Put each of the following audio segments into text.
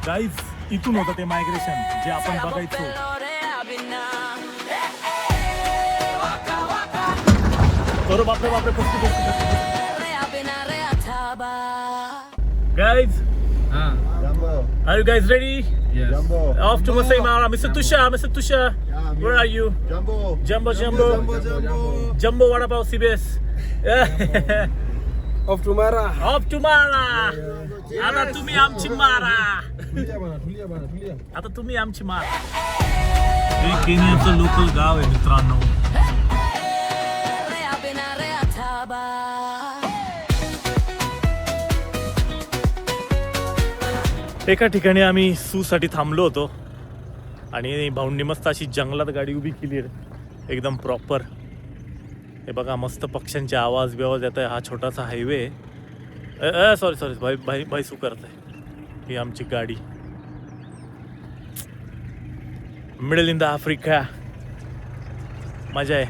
Guys इथून होतं ते मायग्रेशन जे आपण बघायचो. बरोबर बापरे बापरे पस्ती. Guys, Jumbo. are you guys ready? Yes. Jumbo. Off to Masai Mara. Mr. Tusha, Yeah, me. where are you? Jumbo. Jumbo. Jumbo. Jumbo vada pav CBS. Off to Mara. Off to Mara. आता तुम्ही आमची मारा. आता तुम्ही आमची मारा. हे केनियाचं लोकल गाव आहे मित्रांनो. एका ठिकाणी आम्ही सूसाठी थांबलो होतो आणि भाऊंनी मस्त अशी जंगलात गाडी उभी केली आहे एकदम प्रॉपर. हे बघा मस्त पक्ष्यांचे आवाज बिवाज येत आहे. हा छोटासा हायवे सॉरी भाई सू करत आहे. ही आमची गाडी मिडल इन द आफ्रिका. मजा आहे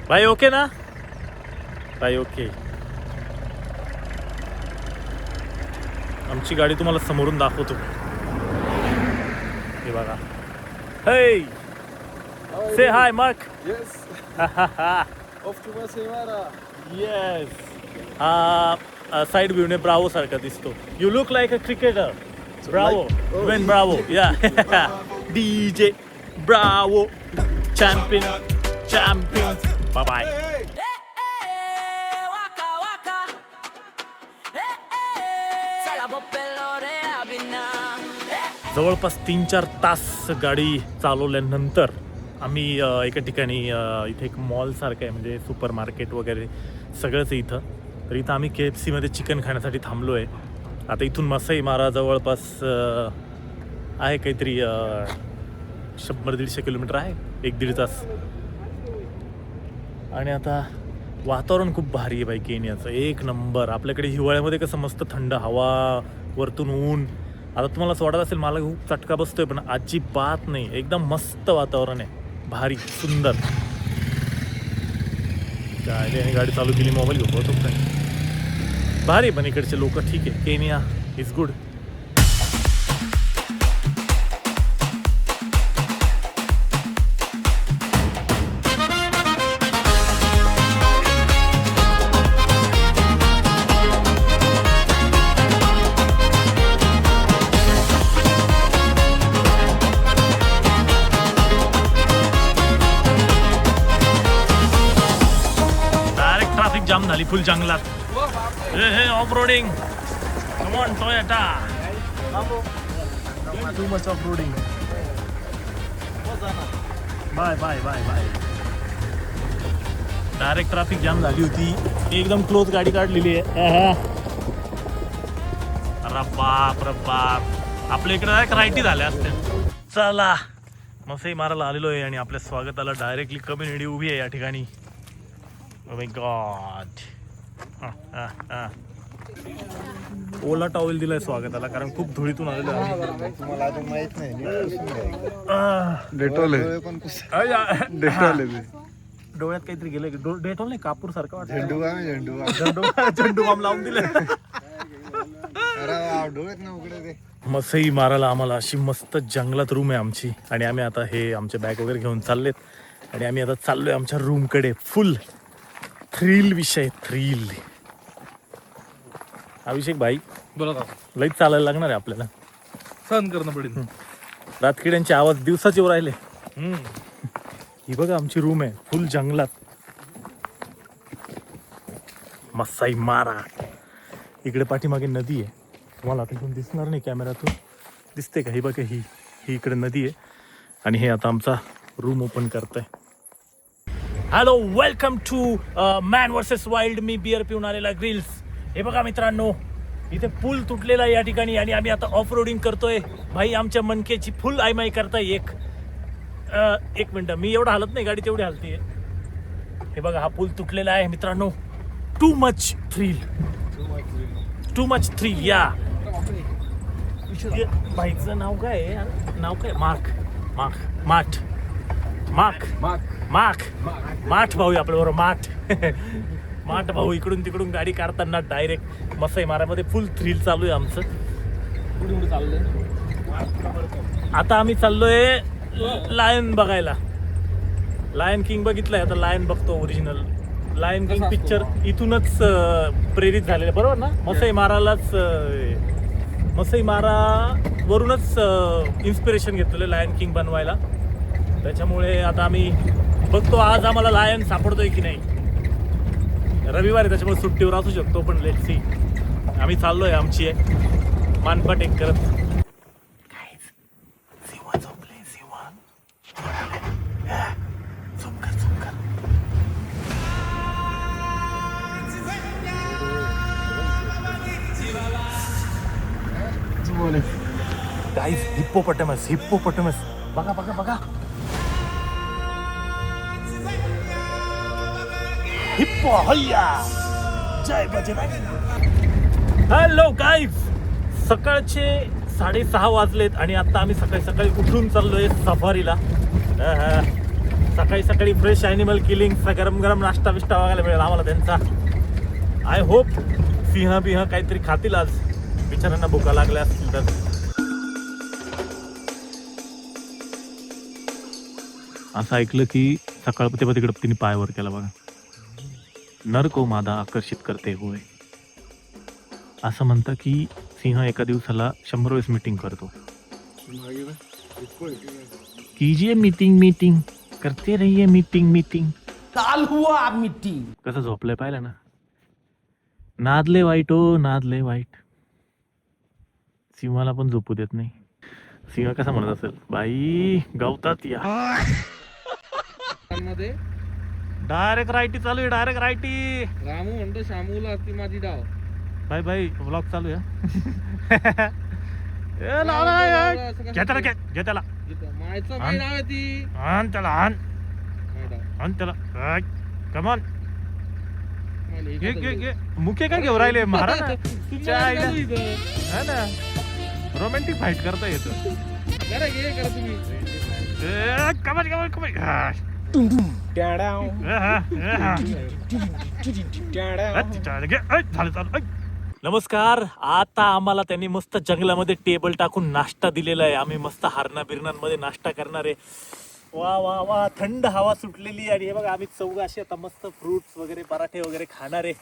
भाई. ओके ना भाई? ओके. आमची गाडी तुम्हाला समोरून दाखवतो. हे बघा. हे say hi Mark. Yes. Off to Masai Mara. Yes. हा साईड व्ह्यूने ब्रावो सारखा दिसतो. You look like a cricketer. Bravo Wayne Bravo. या DJ Bravo champion. Bye bye. जवळपास 3-4 तास गाडी चालवल्यानंतर आम्ही एका ठिकाणी इथे एक मॉल सारखं आहे म्हणजे सुपर मार्केट वगैरे सगळंच आहे इथं. तर इथं आम्ही KFC मध्ये चिकन खाण्यासाठी थांबलो आहे. आता इथून मसाई मारा जवळपास आहे काहीतरी 100-150 किलोमीटर आहे. 1-1.5 तास. आणि आता वातावरण खूप भारी आहे बाई केनियाचं. एक नंबर. आपल्याकडे हिवाळ्यामध्ये कसं मस्त थंड हवा वरतून ऊन. आता तुम्हाला असं वाटत असेल मला खूप चटका बसतोय पण अजिबात नाही. एकदम मस्त वातावरण आहे. भारी सुंदर. काय गाडी चालू केली मोबाईल घेऊ होतो काय भारी. पण इकडचे लोक ठीक आहे. Kenya is good. जाम झाली फुल जंगलात. हे off roading. Come on Toyota. Too much off roading. Bye bye bye bye. Direct traffic jam झाली होती. एकदम क्लोज गाडी काढलेली आहे. अरे बाप आपल्या इकडे डायरेक्ट राईटी झाल्या असत्या. चला मसाई मारायला आलेलो आहे आणि आपल्या स्वागताला डायरेक्टली कम्युनिटी उभी आहे या ठिकाणी. Oh my God. Ola towel दिलाय स्वागताला कारण खूप धुळीतून आलेलो आहे. तुम्हाला अजून माहित नाही. डेटॉल आहे. डेटॉल आहे. डोळ्यात काहीतरी गेलंय. डेटॉल नाही कापूर सारखं वाटतं. झेंडू बाम लावून दिले. डोळ्यात ना उघडे ते. मसई मारायला आम्हाला अशी मस्त जंगलात रूम आहे आमची आणि आम्ही आता हे आमचे बॅग वगैरे घेऊन चाललेत आणि आम्ही आता चाललोय आमच्या रूमकडे. फुल थ्रिल विषय. थ्रिल. अभिषेक भाई बोला. लईच चालायला लागणार आहे आपल्याला. सहन करणं पडेल. रातकिड्यांचे आवाज दिवसाचे वर राहिले. ही बघा आमची रूम आहे फुल जंगलात. मसाई मारा. इकडे पाठीमागे नदी आहे. तुम्हाला आता इथून दिसणार नाही कॅमेऱ्यातून. दिसते का? ही बघा ही इकडे नदी आहे आणि हे आता आमचा रूम ओपन करतोय. Hello welcome to man versus wild. मी बिअर पिऊन आलेला ग्रिल्स. हे बघा मित्रांनो इथे पूल तुटलेला आहे या ठिकाणी आणि आम्ही आता ऑफ रोडिंग करतोय. भाई आमच्या मनकेची फुल आयमाई करताय. एक मिनटं मी एवढं हालत नाही. गाडी तेवढी हलतीये. हे बघा हा पूल तुटलेला आहे मित्रांनो. Too much thrill. या बाईकचं नाव काय आहे? नाव काय? माठ भाऊ आपल्याबरोबर. माठ भाऊ इकडून तिकडून गाडी काढताना डायरेक्ट मसाई मारामध्ये फुल थ्रिल चालू आहे आमचं. कुठे चाललंय? आता आम्ही चाललोय लायन बघायला. लायन किंग बघितलंय, आता लायन बघतो ओरिजिनल. लायन किंग कसा असतो पिक्चर हा? इथूनच प्रेरित झालेलं बरोबर ना. मसई मारालाच मसई मारा वरूनच इन्स्पिरेशन घेतलेलं लायन किंग बनवायला. त्याच्यामुळे आता आम्ही बघतो आज आम्हाला लायन सापडतोय की नाही. रविवारी त्याच्यामुळे सुट्टीवर असू शकतो, पण लेट सी. आम्ही चाललोय आमची मानपाट एक करत. सिंह झोपले, सिंह झोप कर, झोप कर. Guys hippopotamus, hippopotamus. बघा बघा बघा. हिप्पो हय्या. जय बजरंग. हॅलो गाईज, सकाळचे 6:30 वाजलेत आणि आता आम्ही सकाळी सकाळी उठून चाललोय सफारीला. सकाळी सकाळी फ्रेश ॲनिमल किलिंग, गरम गरम नाश्ता बिष्टा बघायला मिळेल आम्हाला त्यांचा. आय होप सिंह बिंह काहीतरी खातील आज, बिचाऱ्यांना भुका लागल्या असतील तर. असं ऐकलं की सकाळ तिकडे तिने पाय वर केला बघा. नर को मादा आकर्षित करते होय. असं म्हणतं की सिंह एका दिवसाला 100 वेळेस मीटिंग करतो. कीजिए मीटिंग, मीटिंग करते रहिए, मीटिंग मीटिंग. काल हुआ मीटिंग. कसं झोपलंय पाहिलं ना. नादले वाईट हो, नादले वाईट. सिंहाला पण झोपू देत नाही. सिंह कसा म्हणत असेल, बाई गवतात या. मध्ये डायरेक्ट राईटी चालू आहे, डायरेक्ट राईटी. रामू म्हणतो शामूला ती माझी डाव. बाई बाई व्लॉग चालू आहे. घे त्याला, घे त्याला. मायचं काय नाव आहे ती? आण त्याला, आण त्याला. कमान. घे घे घे. मुके काय घेऊ राहिले महाराज. ना रोमॅन्टिक फाईट करता येतं. करा घे, करा तुम्ही. कमान कमान कमान. नमस्कार. आता आम्हाला त्यांनी मस्त जंगलामध्ये टेबल टाकून नाश्ता दिलेला आहे. आम्ही मस्त हरणा बिरणांमध्ये नाश्ता करणार आहे. वा वा वा. थंड हवा सुटलेली आणि हे बघा आम्ही चौघ असे आता मस्त फ्रुट्स वगैरे पराठे वगैरे खाणार आहे.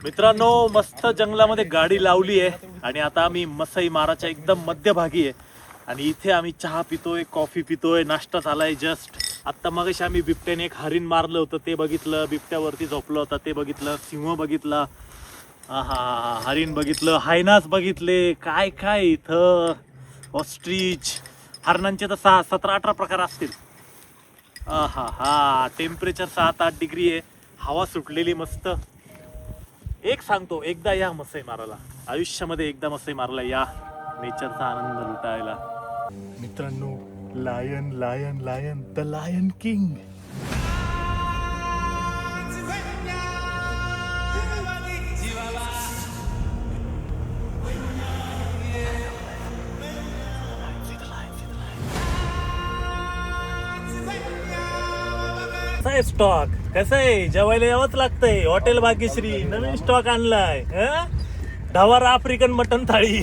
मित्रांनो, मस्त जंगलामध्ये गाडी लावली आहे आणि आता आम्ही मसई माराच्या एकदम मध्यभागी आहे. आणि इथे आम्ही चहा पितोय, कॉफी पितोय, नाश्ता झालाय जस्ट. आत्ता मगाशी आम्ही बिबट्याने एक हरिण मारलं होतं ते बघितलं, बिबट्यावरती झोपलं होतं ते बघितलं, सिंह बघितला, हा हरिण बघितलं, हायनास बघितले. काय काय इथं ऑस्ट्रीच. हरणांचे तर 17-18 प्रकार असतील. हा टेम्परेचर 7-8 डिग्री आहे. हवा सुटलेली मस्त. एक सांगतो, एकदा या मसई मारायला, आयुष्यामध्ये एकदा मसई मारायला या, नेचरचा आनंद लुटायला. मित्रांनो, lion lion lion, the lion king. Stock कसं आहे, जेवायला यावंच लागतंय. हॉटेल भाग्यश्री नवीन स्टॉक आणलाय. ढवारा आफ्रिकन मटन थाळी.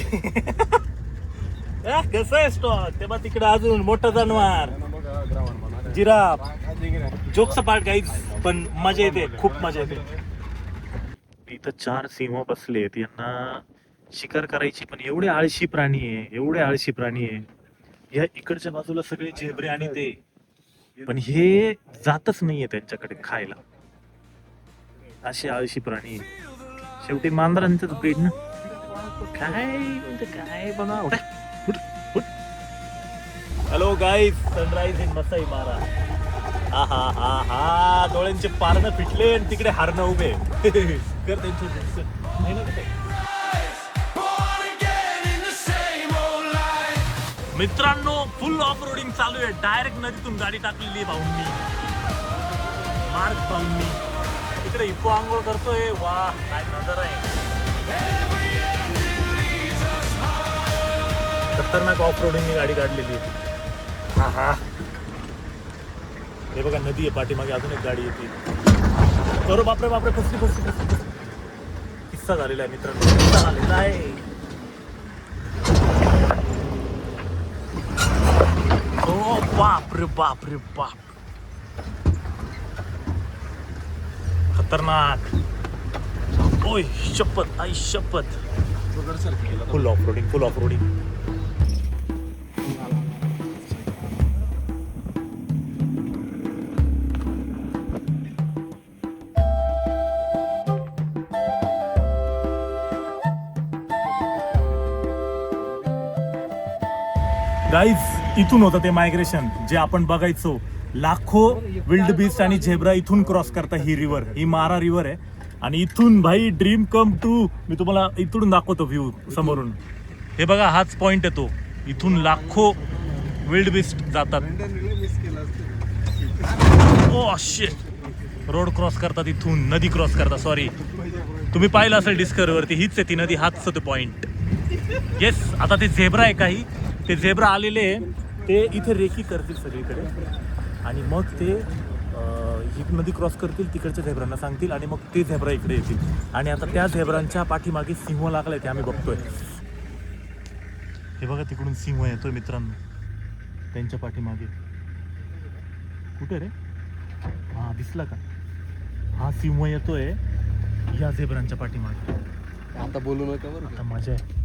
कसं आहे स्टॉक. तेव्हा तिकडे अजून मोठं जानवर, जिराफ. जोक सपाट काही, पण मजा येते, खूप मजा येते. इथं 4 सिंह बसलेत. यांना शिकार करायची, पण एवढे आळशी प्राणी आहे, एवढे आळशी प्राणी आहे. या इकडच्या बाजूला सगळे झेब्रे आणि ते, पण हे जातच नाहीये त्यांच्याकडे खायला. असे आळशी प्राणी. शेवटी मांजरांचं ब्रीड ना. काय बघा. हॅलो गाईज, सनराईज इन मसई मारा. हा डोळ्यांचे पारणं फिटले आणि तिकडे हारणं उभे. कर त्यांचे नाही ना ते. मित्रांनो, फुल ऑफ रोडिंग चालू आहे. डायरेक्ट नदीतून गाडी टाकलेली आहे भाऊंनी, मार्ग भाऊंनी. तिकडे हिप्पो आंघोळ करतोय. वा काय नजर आहे. खतरनाक ऑफ रोडिंगनी गाडी काढलेली आहे. हा हे बघा नदी आहे पाठीमागे, अजून एक गाडी येते. बरोबर. बापरे बापरे, फसली. किस्सा झालेला आहे मित्रांनो, किस्सा झालेला आहे. ओ बाप रे बाप रे बाप, खतरनाक. ओय शपथ, आई शपथ. फुल ऑफ रोडिंग, फुल ऑफ रोडिंग. गाईज, इथून होतं ते मायग्रेशन जे आपण बघायचो. लाखो विल्ड बीस्ट आणि झेब्रा इथून क्रॉस करता ही रिव्हर, ही मारा रिव्हर आहे. आणि इथून भाई ड्रीम कम टू. मी तुम्हाला इथून दाखवतो व्ह्यू समोरून. हे बघा, हाच पॉइंट आहे तो. इथून लाखो विल्ड बीस्ट जातात. ओ शिट, रोड क्रॉस करतात इथून, नदी क्रॉस करतात. सॉरी, तुम्ही पाहिलं असेल डिस्कवरीवरती, हीच आहे ती नदी, हाच तो पॉइंट. येस, आता ते झेब्रा आहे काही, ते झेब्रा आलेले ते इथे रेकी करतील सगळीकडे आणि मग ते ही नदी क्रॉस करतील, तिकडच्या झेब्रांना सांगतील आणि मग ते झेब्रा इकडे येतील. आणि आता त्या झेब्रांच्या पाठीमागे सिंह लागलाय, ते आम्ही बघतोय. हे बघा, तिकडून सिंह येतोय मित्रांनो, त्यांच्या पाठीमागे. कुठे रे? हा दिसला का? हा सिंह येतोय या झेब्रांच्या पाठीमागे. आता बोलू नका बरं. आता मजा आहे.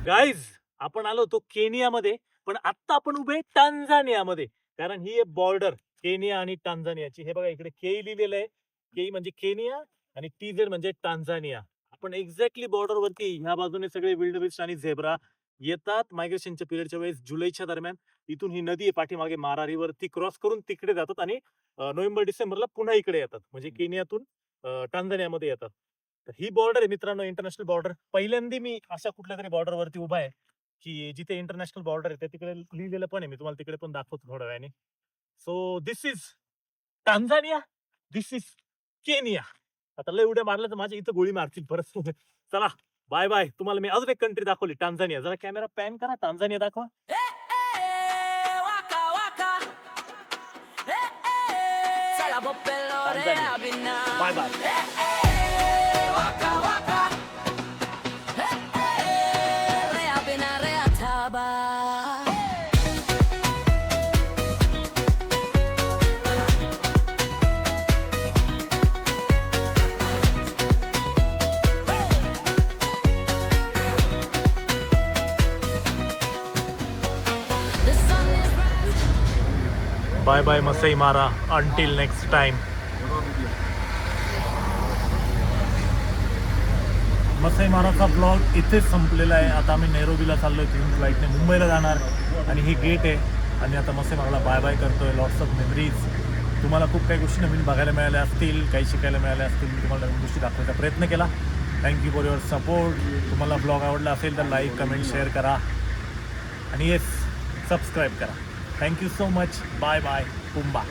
गाईज, आपण आलो होतो केनियामध्ये, पण आता आपण उभे टांझानियामध्ये. कारण ही आहे बॉर्डर केनिया आणि टांझानियाची. हे बघा, इकडे केई लिहिलेलं आहे. केई म्हणजे केनिया आणि TZ म्हणजे टांझानिया. आपण एक्झॅक्टली बॉर्डर वरती, ह्या बाजूने सगळे विल्ड बीस्ट आणि झेब्रा येतात मायग्रेशनच्या पिरियडच्या वेळेस, जुलैच्या दरम्यान. इथून ही नदी आहे पाठीमागे मारा रिव्हर, ती क्रॉस करून तिकडे जातात आणि नोव्हेंबर डिसेंबरला पुन्हा इकडे येतात, म्हणजे केनियातून टांझानियामध्ये येतात. तर ही बॉर्डर आहे मित्रांनो, इंटरनॅशनल बॉर्डर. पहिल्यांदा मी अशा कुठल्या तरी बॉर्डर वरती उभा आहे की जिथे इंटरनॅशनल बॉर्डर आहे. तिकडे लिहिलेलं पण आहे, मी तुम्हाला तिकडे पण दाखवतो थोड्या वेळाने. So this is Tanzania, this is Kenya. आता लय उड्या मारल्या तर माझ्या इथं गोळी मारतील परत. चला बाय बाय. तुम्हाला मी अजून एक कंट्री दाखवली, टांझानिया. जरा कॅमेरा पॅन करा, टांझानिया दाखवा. Bye bye. Bye bye Masai Mara, until next time. मसई माराचा ब्लॉग इथेच संपलेला आहे. आता आम्ही नैरोबीला चाललोय, तिथून फ्लाईटने मुंबईला जाणार आणि ही गेट आहे. आणि आता मसई माराला बाय बाय करतोय. Lots of memories. तुम्हाला खूप काही गोष्टी नवीन बघायला मिळाल्या असतील, काही शिकायला मिळाल्या असतील. मी तुम्हाला नवीन गोष्टी दाखवायचा प्रयत्न केला. Thank you for your support. तुम्हाला ब्लॉग आवडला असेल तर लाईक, कमेंट, शेअर करा आणि येस, सबस्क्राईब करा. Thank you so much. Bye bye. पुंबा.